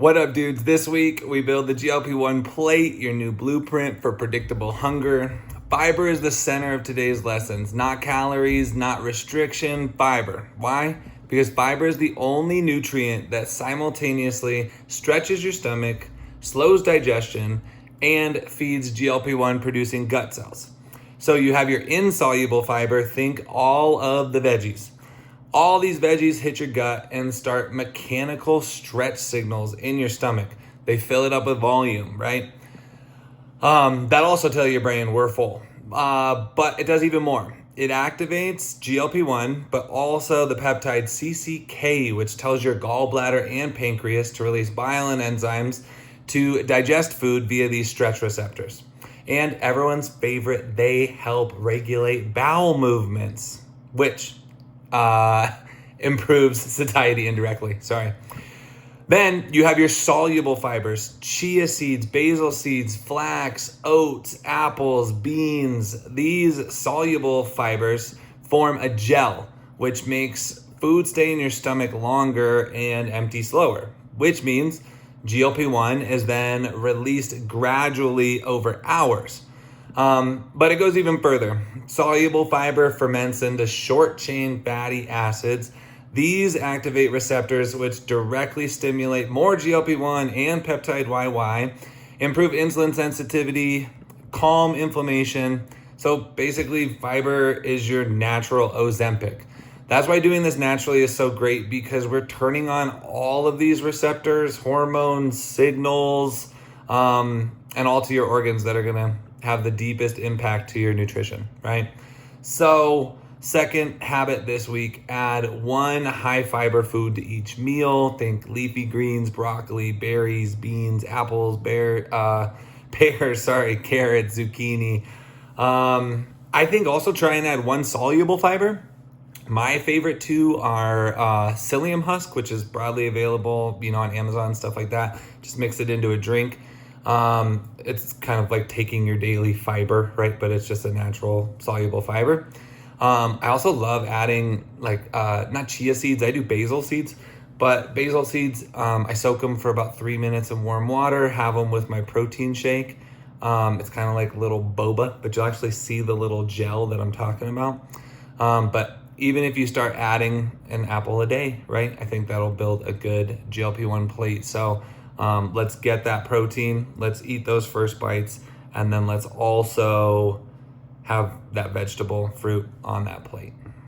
What up, dudes? This week, we build the GLP-1 plate, your new blueprint for predictable hunger. Fiber is the center of today's lessons. Not calories, not restriction, fiber. Why? Because fiber is the only nutrient that simultaneously stretches your stomach, slows digestion, and feeds GLP-1 producing gut cells. So you have your insoluble fiber, think all of the veggies. All these veggies hit your gut and start mechanical stretch signals in your stomach. They fill it up with volume, right? That also tells your brain we're full. But it does even more. It activates GLP-1, but also the peptide CCK, which tells your gallbladder and pancreas to release bile and enzymes to digest food via these stretch receptors. And everyone's favorite, they help regulate bowel movements, which improves satiety indirectly. Then you have your soluble fibers, chia seeds, basil seeds, flax, oats, apples, beans. These soluble fibers form a gel, which makes food stay in your stomach longer and empty slower, which means GLP-1 is then released gradually over hours. But it goes even further. Soluble fiber ferments into short-chain fatty acids. These activate receptors which directly stimulate more GLP-1 and peptide YY, improve insulin sensitivity, calm inflammation. So basically, fiber is your natural Ozempic. That's why doing this naturally is so great, because we're turning on all of these receptors, hormones, signals, and all to your organs that are going to have the deepest impact to your nutrition, right? So second habit this week, add one high fiber food to each meal. Think leafy greens, broccoli, berries, beans, apples, carrots, zucchini. I think also try and add one soluble fiber. My favorite two are psyllium husk, which is broadly available, on Amazon, stuff like that. Just mix it into a drink. It's kind of like taking your daily fiber, right? But it's just a natural soluble fiber. I also love adding not chia seeds. I do basil seeds, but basil seeds, I soak them for about 3 minutes in warm water, have them with my protein shake. It's kind of like little boba, but you'll actually see the little gel that I'm talking about. But even if you start adding an apple a day, right? I think that'll build a good GLP-1 plate. So let's get that protein, let's eat those first bites, and then let's also have that vegetable fruit on that plate.